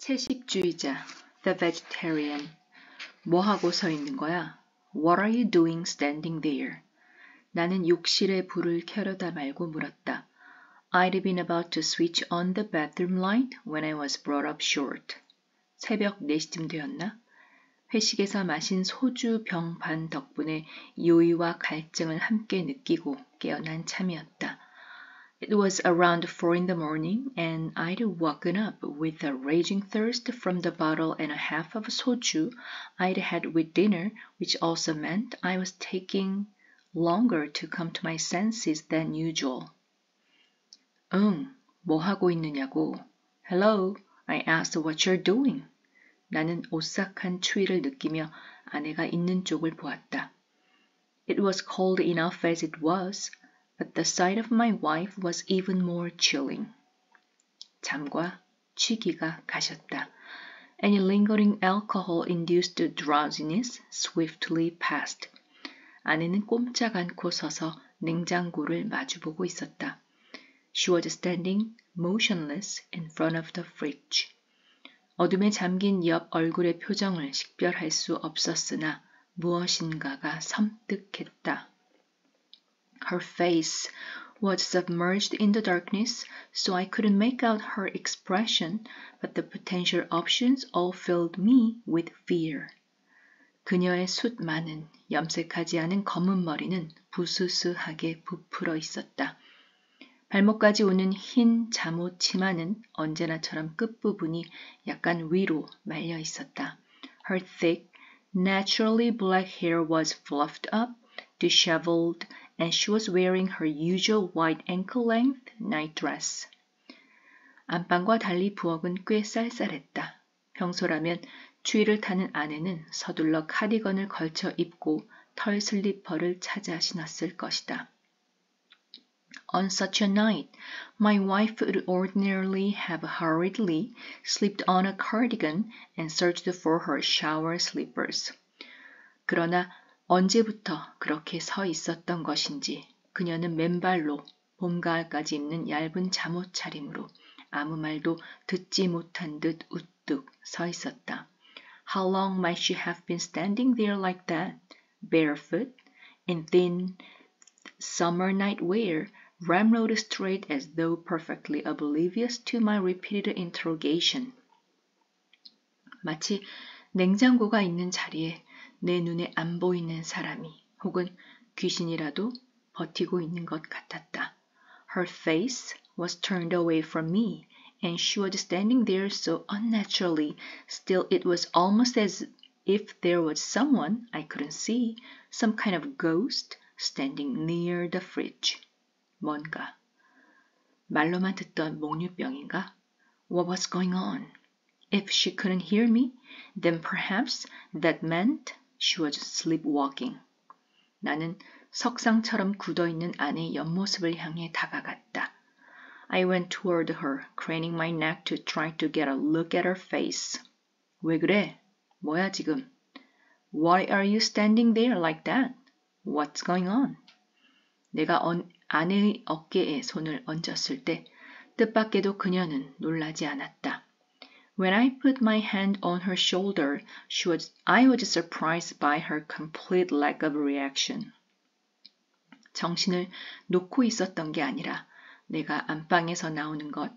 채식주의자, the vegetarian. 뭐 하고 서 있는 거야? What are you doing standing there? 나는 욕실에 불을 켜려다 말고 물었다. I'd been about to switch on the bathroom light when I was brought up short. 새벽 4시쯤 되었나? 회식에서 마신 소주 병 반 덕분에 요의와 갈증을 함께 느끼고 깨어난 참이었다. It was around 4 in the morning and I'd woken up with a raging thirst from the bottle and a half of soju I'd had with dinner, which also meant I was taking longer to come to my senses than usual. 응, 뭐 하고 있느냐고. Hello, I asked what you're doing. 나는 오싹한 추위를 느끼며 아내가 있는 쪽을 보았다. It was cold enough as it was, but the sight of my wife was even more chilling. 잠과 취기가 가셨다. Any lingering alcohol-induced drowsiness swiftly passed. 아내는 꼼짝 않고 서서 냉장고를 마주보고 있었다. She was standing motionless in front of the fridge. 어둠에 잠긴 옆 얼굴의 표정을 식별할 수 없었으나 무엇인가가 섬뜩했다. Her face was submerged in the darkness, so I couldn't make out her expression, but the potential options all filled me with fear. 그녀의 숱 많은 염색하지 않은 검은 머리는 부스스하게 부풀어 있었다. 발목까지 오는 흰 잠옷 치마는 언제나처럼 끝부분이 약간 위로 말려 있었다. Her thick, naturally black hair was fluffed up, disheveled, and she was wearing her usual white ankle-length nightdress. 안방과 달리 부엌은 꽤 쌀쌀했다. 평소라면 추위를 타는 아내는 서둘러 카디건을 걸쳐 입고 털 슬리퍼를 찾아 신었을 것이다. On such a night, my wife would ordinarily have hurriedly slipped on a cardigan and searched for her shower slippers. 그러나 언제부터 그렇게 서 있었던 것인지 그녀는 맨발로 봄, 가을까지 입는 얇은 잠옷 차림으로 아무 말도 듣지 못한 듯 우뚝 서 있었다. How long might she have been standing there like that, barefoot, in thin summer night wear, ramrod straight as though perfectly oblivious to my repeated interrogation. 마치 냉장고가 있는 자리에 내 눈에 안 보이는 사람이 혹은 귀신이라도 버티고 있는 것 같았다. Her face was turned away from me, and she was standing there so unnaturally, still it was almost as if there was someone I couldn't see, some kind of ghost, standing near the fridge. 뭔가. 말로만 듣던 목류병인가? What was going on? If she couldn't hear me, then perhaps that meant she was sleepwalking. 나는 석상처럼 굳어있는 아내의 옆모습을 향해 다가갔다. I went toward her, craning my neck to try to get a look at her face. 왜 그래? 뭐야 지금? Why are you standing there like that? What's going on? 내가 아내의 어깨에 손을 얹었을 때 뜻밖에도 그녀는 놀라지 않았다. When I put my hand on her shoulder, I was surprised by her complete lack of reaction. 정신을 놓고 있었던 게 아니라 내가 안방에서 나오는 것,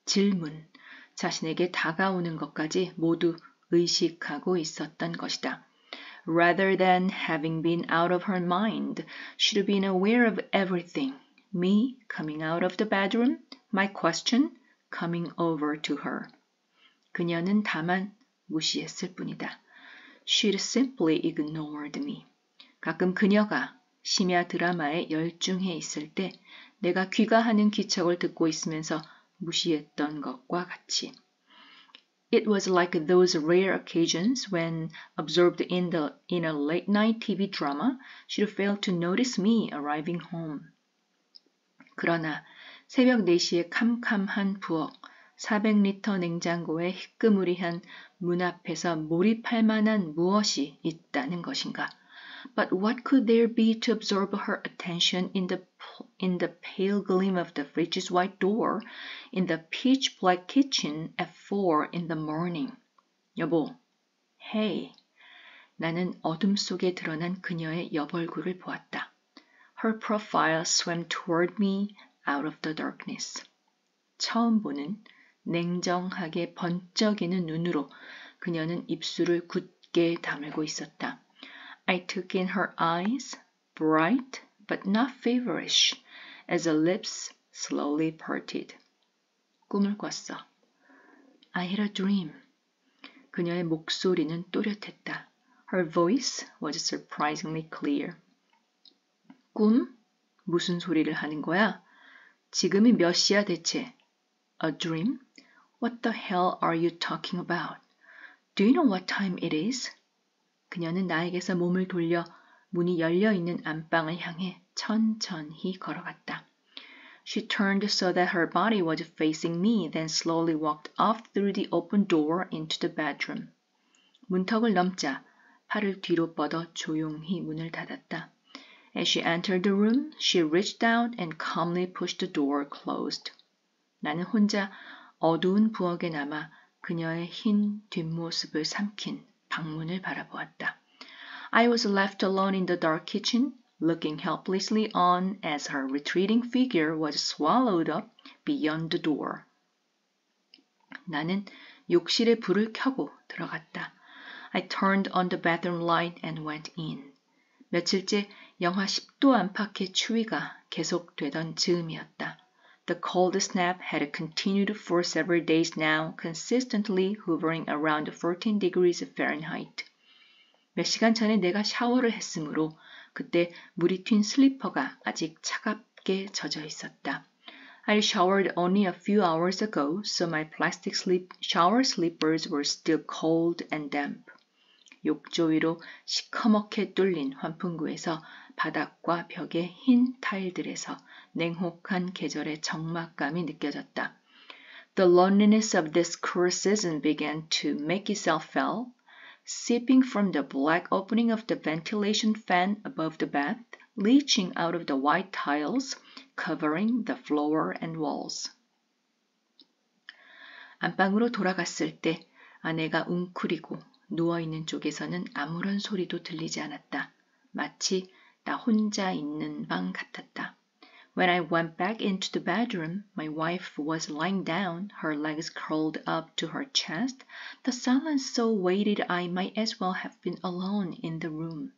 질문, 자신에게 다가오는 것까지 모두 의식하고 있었던 것이다. Rather than having been out of her mind, she'd been aware of everything. Me coming out of the bedroom, my question coming over to her. 그녀는 다만 무시했을 뿐이다. She'd simply ignored me. 가끔 그녀가 심야 드라마에 열중해 있을 때 내가 귀가하는 기척을 듣고 있으면서 무시했던 것과 같이. It was like those rare occasions when, absorbed in a late-night TV drama, she'd fail to notice me arriving home. 그러나 새벽 4시에 캄캄한 부엌, 400리터 냉장고에 희끄무리한 문 앞에서 몰입할 만한 무엇이 있다는 것인가? But what could there be to absorb her attention in the in the pale gleam of the fridge's white door in the pitch black kitchen at 4 in the morning. 여보, hey. 나는 어둠 속에 드러난 그녀의 여벌구를 보았다. Her profile swam toward me out of the darkness. 처음 보는 냉정하게 번쩍이는 눈으로 그녀는 입술을 굳게 다물고 있었다. I took in her eyes, bright but not feverish, as her lips slowly parted. 꿈을 꿨어. I had a dream. 그녀의 목소리는 또렷했다. Her voice was surprisingly clear. 꿈? 무슨 소리를 하는 거야? 지금이 몇 시야 대체? A dream? What the hell are you talking about? Do you know what time it is? 그녀는 나에게서 몸을 돌려 문이 열려있는 안방을 향해 천천히 걸어갔다. She turned so that her body was facing me, then slowly walked off through the open door into the bedroom. 문턱을 넘자 팔을 뒤로 뻗어 조용히 문을 닫았다. As she entered the room, she reached out and calmly pushed the door closed. 나는 혼자 어두운 부엌에 남아 그녀의 흰 뒷모습을 삼킨 방문을 바라보았다. I was left alone in the dark kitchen, looking helplessly on as her retreating figure was swallowed up beyond the door. 나는 욕실에 불을 켜고 들어갔다. I turned on the bathroom light and went in. 며칠째 영하 10도 안팎의 추위가 계속되던 즈음이었다. The cold snap had continued for several days now, consistently hovering around 14 degrees Fahrenheit. 몇 시간 전에 내가 샤워를 했으므로 그때 물이 튄 슬리퍼가 아직 차갑게 젖어 있었다. I showered only a few hours ago, so my plastic shower slippers were still cold and damp. 욕조 위로 시커멓게 뚫린 환풍구에서 바닥과 벽의 흰 타일들에서 냉혹한 계절의 적막감이 느껴졌다. The loneliness of this cruel season began to make itself felt, seeping from the black opening of the ventilation fan above the bath, leaching out of the white tiles, covering the floor and walls. 안방으로 돌아갔을 때 아내가 웅크리고 누워있는 쪽에서는 아무런 소리도 들리지 않았다. 마치 나 혼자 있는 방 같았다. When I went back into the bedroom, my wife was lying down, her legs curled up to her chest. The silence so weighted I might as well have been alone in the room.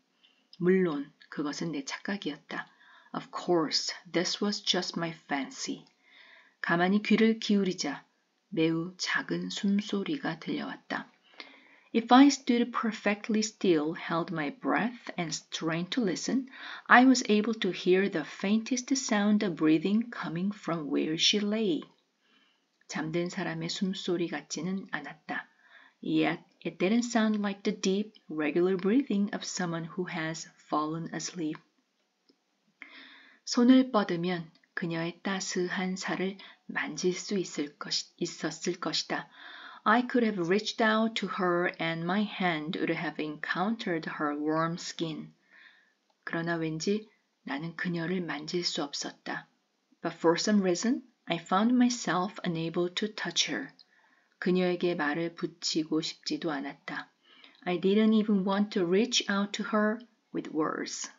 물론 그것은 내 착각이었다. Of course, this was just my fancy. 가만히 귀를 기울이자 매우 작은 숨소리가 들려왔다. If I stood perfectly still, held my breath, and strained to listen, I was able to hear the faintest sound of breathing coming from where she lay. 잠든 사람의 숨소리 같지는 않았다. Yet it didn't sound like the deep, regular breathing of someone who has fallen asleep. 손을 뻗으면 그녀의 따스한 살을 만질 수 있었을 것이다. I could have reached out to her and my hand would have encountered her warm skin. 그러나 왠지 나는 그녀를 만질 수 없었다. But for some reason, I found myself unable to touch her. 그녀에게 말을 붙이고 싶지도 않았다. I didn't even want to reach out to her with words.